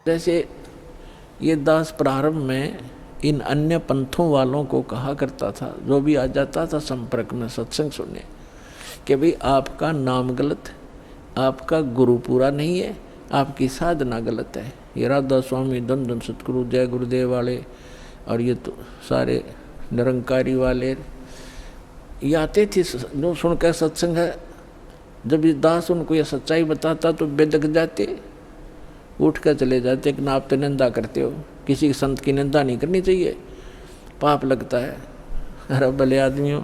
जैसे ये दास प्रारंभ में इन अन्य पंथों वालों को कहा करता था, जो भी आ जाता था संपर्क में सत्संग सुनने, कि भाई आपका नाम गलत है, आपका गुरु पूरा नहीं है, आपकी साधना गलत है। ये राधा स्वामी, धन धन सतगुरु, जय गुरुदेव वाले और ये तो सारे निरंकारी वाले ये आते थे जो सुनकर सत्संग है। जब ये दास उनको ये सच्चाई बताता तो बेदक जाते, उठ कर चले जाते कि ना आप तो निंदा करते हो, किसी संत की निंदा नहीं करनी चाहिए, पाप लगता है। अरे भले आदमियों,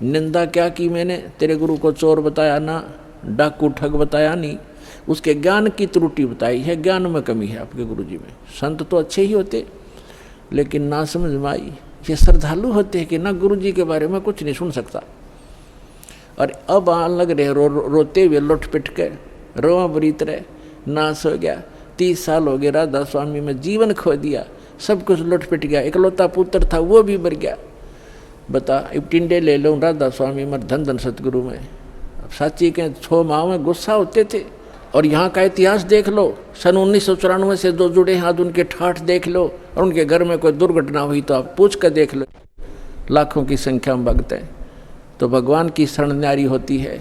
निंदा क्या की मैंने? तेरे गुरु को चोर बताया ना, डाकू ठग बताया नहीं, उसके ज्ञान की त्रुटि बताई है, ज्ञान में कमी है आपके गुरु जी में। संत तो अच्छे ही होते लेकिन ना समझ में आई। ये श्रद्धालु होते हैं कि ना गुरु जी के बारे में कुछ नहीं सुन सकता, और अब आन लग रहे रोते हुए लुट पिट के, रोआ बरीत रहे, नाश हो गया। 30 साल हो गए राधा स्वामी में, जीवन खो दिया, सब कुछ लुट पिट गया। इकलौता पुत्र था वो भी मर गया। बता, अब टिंडे ले लो राधा स्वामी में, धन धन सतगुरु में। अब साची के 6 माह में गुस्सा होते थे। और यहाँ का इतिहास देख लो, सन 1994 से जो जुड़े हाथ उनके ठाठ देख लो, और उनके घर में कोई दुर्घटना हुई तो आप पूछ कर देख लो, लाखों की संख्या में भक्त हैं। तो भगवान की शरण न्यारी होती है।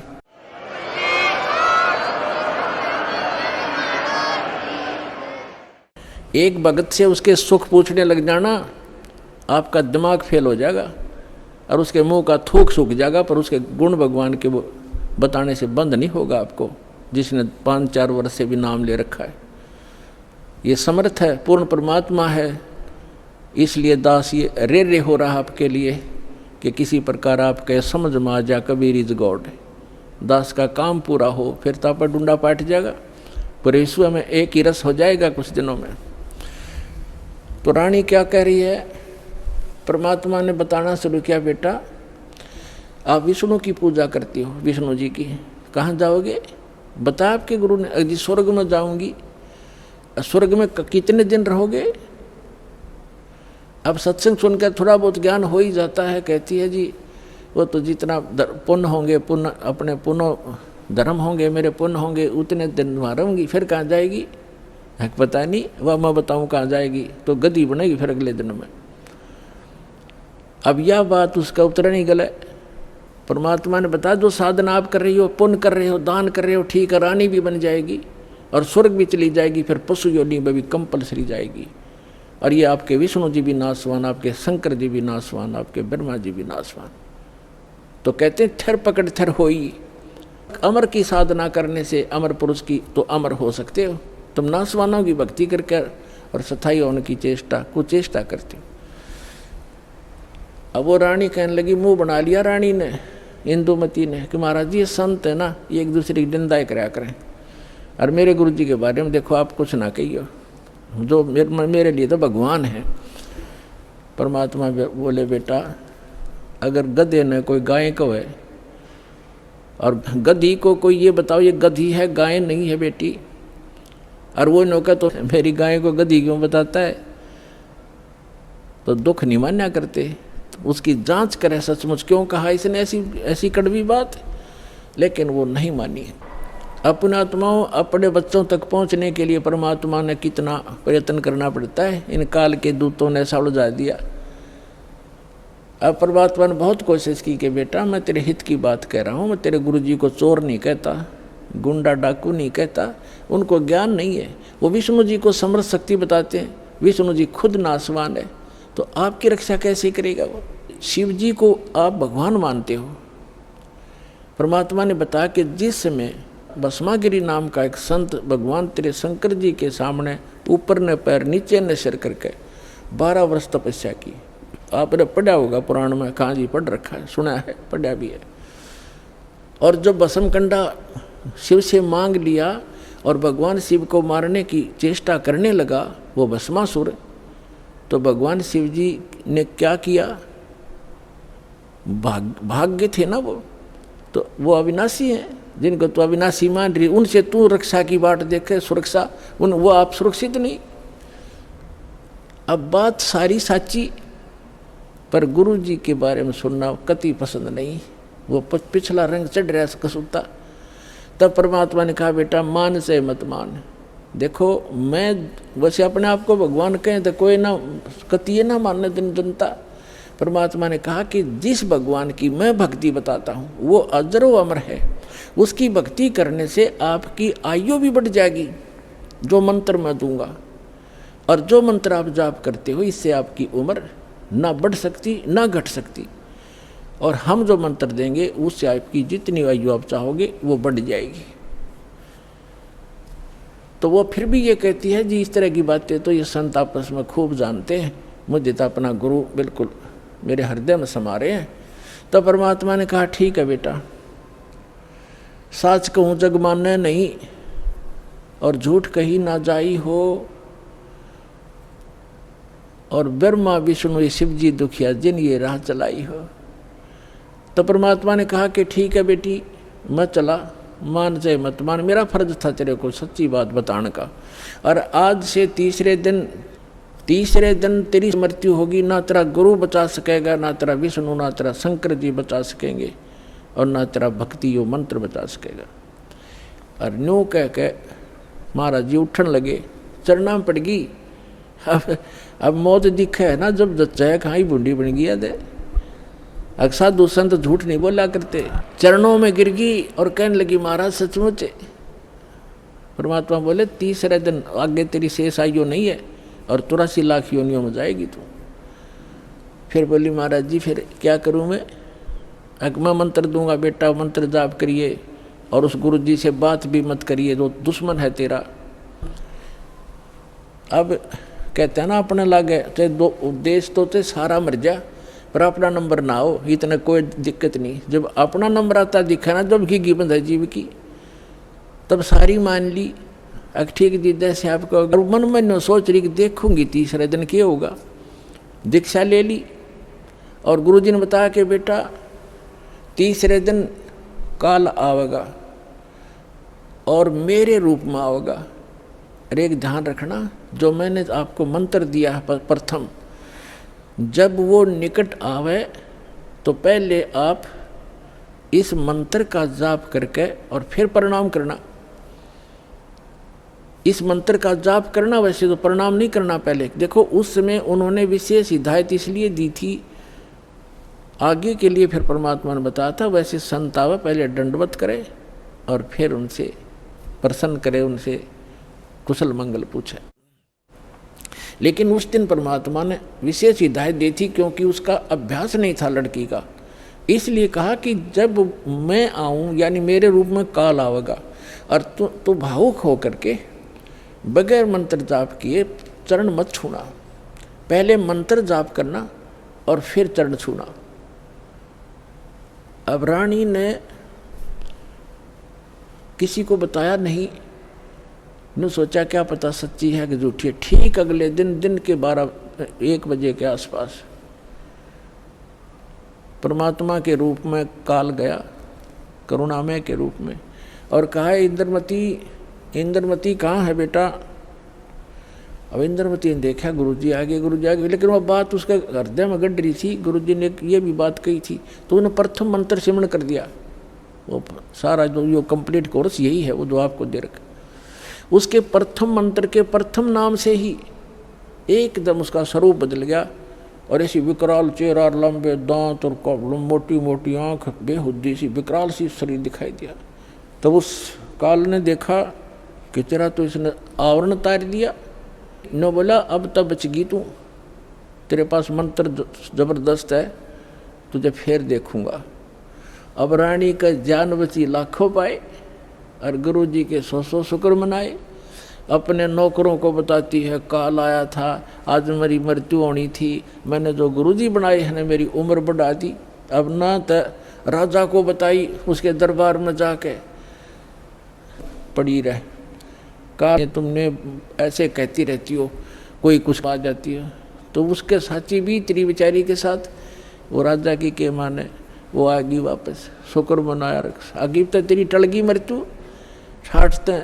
एक भगत से उसके सुख पूछने लग जाना, आपका दिमाग फेल हो जाएगा और उसके मुंह का थूक सूख जाएगा, पर उसके गुण भगवान के वो बताने से बंद नहीं होगा आपको, जिसने 5-4 वर्ष से भी नाम ले रखा है। ये समर्थ है, पूर्ण परमात्मा है। इसलिए दास ये रे हो रहा आपके लिए कि किसी प्रकार आपके समझ में आ जा कबीर इज गॉड। दास का काम पूरा हो, फिर तापा डूंडा पाट जाएगा, परमेश्वर में एक ही रस हो जाएगा कुछ दिनों में। तो रानी क्या कह रही है? परमात्मा ने बताना शुरू किया, बेटा आप विष्णु की पूजा करती हो, विष्णु जी की, कहाँ जाओगे? बता आपके गुरु ने। जी स्वर्ग में जाऊंगी। स्वर्ग में कितने दिन रहोगे? अब सत्संग सुनकर थोड़ा बहुत ज्ञान हो ही जाता है। कहती है जी वो तो जितना पुण्य होंगे, पुण्य अपने पुण्य धर्म होंगे, मेरे पुण्य होंगे, उतने दिन वहाँ रहूँगी। फिर कहाँ जाएगी? पता नहीं, वह मैं बताऊँ कहाँ जाएगी। तो गधी बनेगी फिर अगले दिन में। अब यह बात उसका उत्तर नहीं गला। परमात्मा ने बताया जो साधना आप कर रही हो, पुण्य कर रहे हो, दान कर रहे हो, ठीक है, रानी भी बन जाएगी और स्वर्ग भी चली जाएगी, फिर पशु योनि में भी कंपलसरी जाएगी। और ये आपके विष्णु जी भी नाशवान, आपके शंकर जी भी नाशवान, आपके ब्रह्मा जी भी नाशवान। तो कहते हैं थर पकड़ थर होई। अमर की साधना करने से अमर पुरुष की तो अमर हो सकते हो। तुम नाशवानों की भक्ति करके और सथाई होने की चेष्टा कुचेष्टा करते हो। अब वो रानी कहने लगी, मुंह बना लिया रानी ने, इंदुमती ने, कि महाराज जी ये संत है ना, ये एक दूसरे की निंदा कराया करें, और मेरे गुरु जी के बारे में देखो आप कुछ ना कहियो, जो मेरे लिए तो भगवान है। परमात्मा बोले, बेटा अगर गधे ने कोई गाय को है और गधी को कोई ये बताओ ये गधी है गाय नहीं है बेटी, और वो नौका तो मेरी गाय को गधी क्यों बताता है, तो दुख नहीं मान्या करते। उसकी जांच करे सचमुच क्यों कहा इसने ऐसी कड़वी बात, लेकिन वो नहीं मानी। अपने आत्माओं अपने बच्चों तक पहुंचने के लिए परमात्मा ने कितना प्रयत्न करना पड़ता है, इन काल के दूतों ने ऐसा उलझा दिया। अब परमात्मा ने बहुत कोशिश की कि बेटा मैं तेरे हित की बात कह रहा हूँ, मैं तेरे गुरु जी को चोर नहीं कहता, गुंडा डाकू नहीं कहता, उनको ज्ञान नहीं है। वो विष्णु जी को समर्थ शक्ति बताते हैं, विष्णु जी खुद नाशवान है, तो आपकी रक्षा कैसे करेगा वो? शिव जी को आप भगवान मानते हो। परमात्मा ने बताया कि जिस समय भस्मागिरी नाम का एक संत भगवान तेरे शंकर जी के सामने ऊपर ने पैर नीचे ने सिर करके 12 वर्ष तपस्या की। आपने पढ़ा होगा पुराण में, कहाँ जी पढ़ रखा है, सुना है, पढ़ा भी है। और जब भस्मकंडा शिव से मांग लिया और भगवान शिव को मारने की चेष्टा करने लगा वो भस्मासुर, तो भगवान शिव जी ने क्या किया? भाग्य थे ना वो, तो वो अविनाशी हैं, जिनको तो अविनाशी मान रही, उनसे तू रक्षा की बात देखे, सुरक्षा, वो आप सुरक्षित नहीं। अब बात सारी साची, पर गुरु जी के बारे में सुनना कति पसंद नहीं। वो पिछला रंग चढ़ रहा है कसूता। तब परमात्मा ने कहा, बेटा मान से मत मान, देखो मैं वैसे अपने आप को भगवान कहें तो कोई ना कतिये ना मानने दिन जनता। परमात्मा ने कहा कि जिस भगवान की मैं भक्ति बताता हूँ वो अजर व अमर है, उसकी भक्ति करने से आपकी आयु भी बढ़ जाएगी जो मंत्र मैं दूंगा, और जो मंत्र आप जाप करते हो इससे आपकी उम्र ना बढ़ सकती ना घट सकती, और हम जो मंत्र देंगे उससे आपकी जितनी आयु आप चाहोगे वो बढ़ जाएगी। तो वो फिर भी ये कहती है जी इस तरह की बातें तो ये संत आपस में खूब जानते हैं, मुझे तो अपना गुरु बिल्कुल मेरे हृदय में समा रहे हैं। तो परमात्मा ने कहा ठीक है बेटा, साच कहूँ जग माने नहीं और झूठ कही ना जाई हो, और ब्रह्मा विष्णु शिव जी दुखिया जिन ये राह चलाई हो। तो परमात्मा ने कहा कि ठीक है बेटी, मैं चला, मान चाहे मत मान, मेरा फर्ज था तेरे को सच्ची बात बताने का। और आज से तीसरे दिन तेरी मृत्यु होगी, ना तेरा गुरु बचा सकेगा, ना तेरा विष्णु, ना तेरा शंकर जी बचा सकेंगे, और ना तेरा भक्ति यो मंत्र बचा सकेगा। और न्यू कह के महाराज जी उठन लगे, चरना पड़ गई। अब मौत दिखे है ना, जब जच्चा है कहाँ ही बूढ़ी बन गया दे। साधु संत झूठ नहीं बोला करते। चरणों में गिर गई और कहने लगी महाराज सचमुच। परमात्मा बोले तीसरे दिन आगे तेरी शेष आयु नहीं है और 83 लाख योनियों में जाएगी तू। फिर बोली महाराज जी फिर क्या करूं मैं? मैं मंत्र दूंगा बेटा, मंत्र जाप करिए और उस गुरु जी से बात भी मत करिए जो दुश्मन है तेरा। अब कहते हैं ना अपने लागे चाहे दो देश तो चाहे सारा मर जा पर अपना नंबर ना हो, इतना कोई दिक्कत नहीं। जब अपना नंबर आता दिखा ना, जब घी बंध है जीव की, तब सारी मान ली। ठीक दीदा से आपको मन में सोच रही कि देखूंगी तीसरे दिन क्या होगा, दीक्षा ले ली। और गुरुजी ने बताया कि बेटा तीसरे दिन काल आवेगा और मेरे रूप में आवेगा। अरे एक ध्यान रखना, जो मैंने आपको मंत्र दिया है प्रथम, जब वो निकट आवे तो पहले आप इस मंत्र का जाप करके और फिर प्रणाम करना। इस मंत्र का जाप करना, वैसे तो प्रणाम नहीं करना पहले। देखो उस समय उन्होंने विशेष हिदायत इसलिए दी थी, आगे के लिए फिर परमात्मा ने बताया था। वैसे संत आवे पहले दंडवत करे और फिर उनसे प्रसन्न करे, उनसे कुशल मंगल पूछे। लेकिन उस दिन परमात्मा ने विशेष हिदायत दी थी क्योंकि उसका अभ्यास नहीं था लड़की का। इसलिए कहा कि जब मैं आऊं यानी मेरे रूप में काल आवेगा और तू भावुक हो करके बगैर मंत्र जाप किए चरण मत छूना। पहले मंत्र जाप करना और फिर चरण छूना। अब रानी ने किसी को बताया नहीं, ने सोचा क्या पता सच्ची है कि झूठी है। ठीक अगले दिन के 12-1 बजे के आसपास परमात्मा के रूप में काल गया, करुणामय के रूप में, और कहा इंद्रमती कहाँ है बेटा? अब इंद्रमती ने देखा गुरुजी आगे, लेकिन वह बात उसके हृदय में गड़ रही थी। गुरुजी ने ये भी बात कही थी तो उन्हें प्रथम मंत्र सिमरण कर दिया। वो सारा जो कंप्लीट कोर्स यही है वो जो आपको दे रखा। उसके प्रथम मंत्र के प्रथम नाम से ही एकदम उसका स्वरूप बदल गया और ऐसी विकराल चेहरा, लंबे दांत और मोटी मोटी आंख, बेहुद्दी सी विकराल सी शरीर दिखाई दिया। तब उस काल ने देखा कि तेरा तो इसने आवरण तार दिया। न बोला अब तब बचगी तू, तेरे पास मंत्र जबरदस्त है, तुझे फिर देखूंगा। अब रानी का जान बची लाखों पाए और गुरु जी के 100 शुक्र मनाए। अपने नौकरों को बताती है काल आया था, आज मेरी मृत्यु होनी थी, मैंने जो गुरु जी बनाए हैं मेरी उम्र बढ़ा दी। अब ना तो राजा को बताई, उसके दरबार में जाके पड़ी रहे। काल तुमने ऐसे कहती रहती हो, कोई कुछ आ जाती है। तो उसके साथी भी तेरी बेचारी के साथ वो राजा की के माने वो आगी वापस, शुक्र मनाया रख। आगी तो तेरी टलगी मृत्यु, छाटते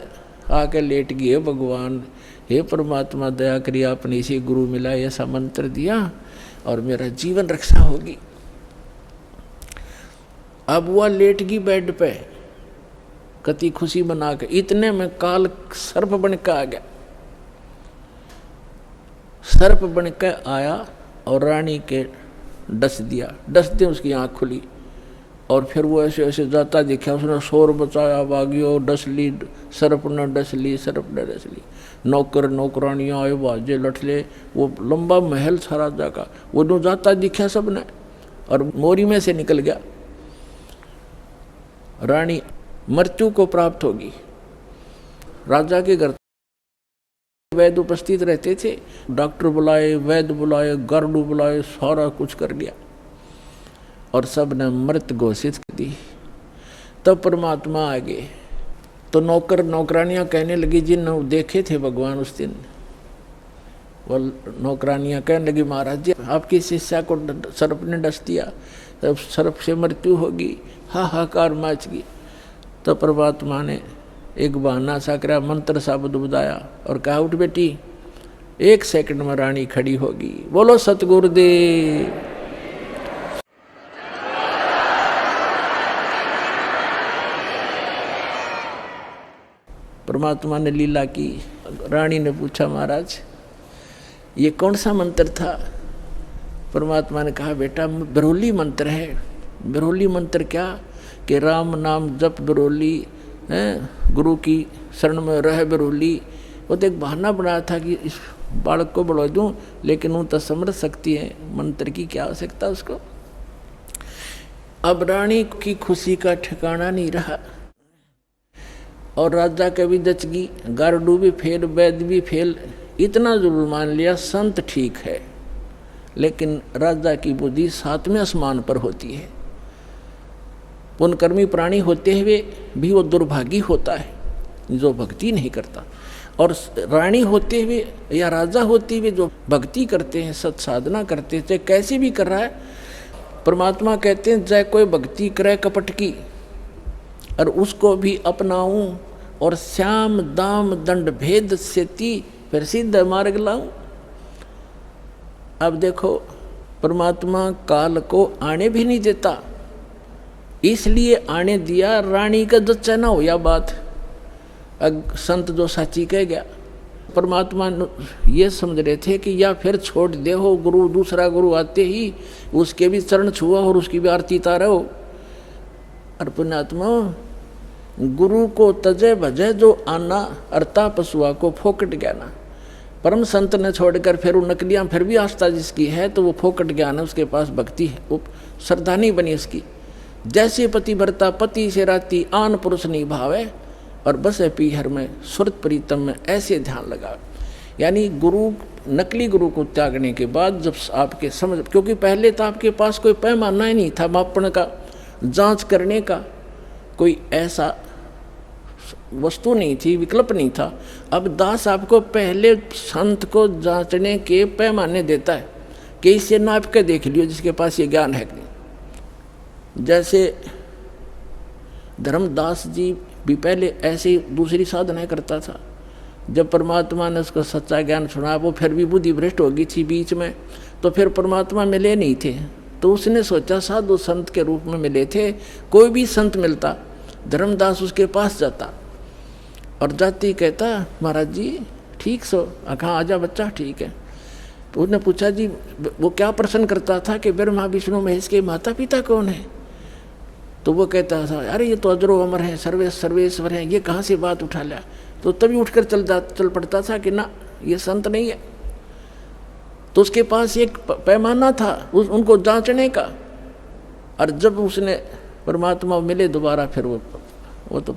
आके लेट गए। भगवान हे परमात्मा दया करिए, आपने इसी गुरु मिला ऐसा मंत्र दिया और मेरा जीवन रक्षा होगी। अब वह लेट गई बेड पे, कति खुशी बना के, इतने में काल सर्प बन के आ गया। सर्प बन के आया और रानी के डस दिया। डसते उसकी आँख खुली और फिर वो ऐसे ऐसे जाता दिखा। उसने शोर बचाया, भागियो, डस ली, सर्प ने डस ली, सर्प ने डस ली। नौकर नौकरानियाँ आए, बाजे लठले, वो लंबा महल था राजा का, वो जो जाता दिखा सबने और मोरी में से निकल गया। रानी मृत्यु को प्राप्त होगी। राजा के घर वैद्य उपस्थित रहते थे, डॉक्टर बुलाए, वैद्य बुलाए, गार्डू बुलाए, सारा कुछ कर दिया और सब ने मृत घोषित कर दी। तब परमात्मा आ गए तो नौकर नौकरानियां कहने लगी, जिन देखे थे भगवान उस दिन, वो नौकरानियां कहने लगी, महाराज जी आपकी शिष्या को सर्प ने डस दिया, तब सर्प से मृत्यु होगी। हाहाकार मच गई। तो परमात्मा ने एक बहाना सा करा, मंत्र सा बुदाया और कहा, उठ बेटी, 1 सेकंड में रानी खड़ी होगी। बोलो सतगुरुदेव। परमात्मा ने लीला की। रानी ने पूछा, महाराज ये कौन सा मंत्र था? परमात्मा ने कहा, बेटा बिरोली मंत्र है। बिरोली मंत्र क्या? कि राम नाम जप बिरोली, गुरु की शरण में रह बिरोली। वो तो एक बहाना बनाया था कि इस बालक को बढ़ा दूं, लेकिन वो तो समझ सकती है मंत्र की क्या आवश्यकता उसको। अब रानी की खुशी का ठिकाना नहीं रहा और राजा का भी दचगी, गार्डू भी फेल, वैद्य भी फेल। इतना जरूर मान लिया संत ठीक है, लेकिन राजा की बुद्धि 7वें आसमान पर होती है। पुण्यकर्मी प्राणी होते हुए भी वो दुर्भागी होता है जो भक्ति नहीं करता, और रानी होते हुए या राजा होते हुए जो भक्ति करते हैं, सत साधना करते हैं, चाहे कैसे भी कर रहा है। परमात्मा कहते हैं, चाहे कोई भक्ति करे कपट की और उसको भी अपनाऊं और श्याम दाम दंड भेद से ती फिर सिद्ध मार्ग लाऊं। अब देखो, परमात्मा काल को आने भी नहीं देता, इसलिए आने दिया रानी का जच्चा ना हो या बात। संत जो साची कह गया, परमात्मा ये समझ रहे थे कि या फिर छोड़ दे हो गुरु, दूसरा गुरु आते ही उसके भी चरण छुआ और उसकी भी आरती तारा हो। और पुण्यात्मा, गुरु को तजे भजे जो आना, अर्ता पशुआ को फोकट ज्ञाना। परम संत ने छोड़कर फिर वो नकलियाँ फिर भी आस्था जिसकी है तो वो फोकट ज्ञान है, उसके पास भक्ति है, वो श्रद्धा नहीं बनी उसकी। जैसे पति भरता पति से राती, आन पुरुष नहीं भावे और बसे पीहर में सुरत प्रीतम में, ऐसे ध्यान लगा। यानी गुरु, नकली गुरु को त्यागने के बाद जब आपके समझ, क्योंकि पहले तो आपके पास कोई पैमाना ही नहीं था मापन का, जांच करने का कोई ऐसा वस्तु नहीं थी, विकल्प नहीं था। अब दास आपको पहले संत को जांचने के पैमाने देता है कि इसे नाप के देख लियो जिसके पास ये ज्ञान है कि नहीं। जैसे धर्मदास जी भी पहले ऐसे ही दूसरी साधनाएं करता था। जब परमात्मा ने उसको सच्चा ज्ञान सुना, वो फिर भी बुद्धि भ्रष्ट हो गई थी बीच में, तो फिर परमात्मा मिले नहीं थे। तो उसने सोचा साधु संत के रूप में मिले थे, कोई भी संत मिलता, धर्मदास उसके पास जाता और जाती कहता, महाराज जी ठीक सो, कहाँ आजा बच्चा, ठीक है। तो उसने पूछा, जी वो क्या प्रश्न करता था कि ब्रह्मा विष्णु महेश के माता पिता कौन है? तो वो कहता था, अरे ये तो अजरो अमर है, सर्वेश्वर है, ये कहाँ से बात उठा लिया? तो तभी उठकर चल पड़ता था कि ना, ये संत नहीं है। तो उसके पास एक पैमाना था उनको जांचने का। और जब उसने परमात्मा मिले दोबारा, फिर वो तो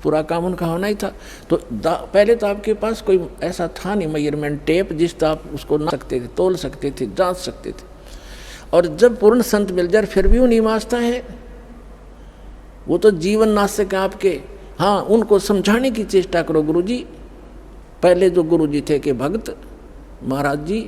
पूरा काम उनका होना ही था। तो पहले तो आपके पास कोई ऐसा था नहीं मेजरमेंट टेप जिससे आप उसको ना सकते थे, तोल सकते थे, जांच सकते थे। और जब पूर्ण संत मिल जाए फिर भी वो निवासता है, वो तो जीवन नाशक है आपके। हाँ, उनको समझाने की चेष्टा करो। गुरुजी, पहले जो गुरुजी थे कि भक्त महाराज जी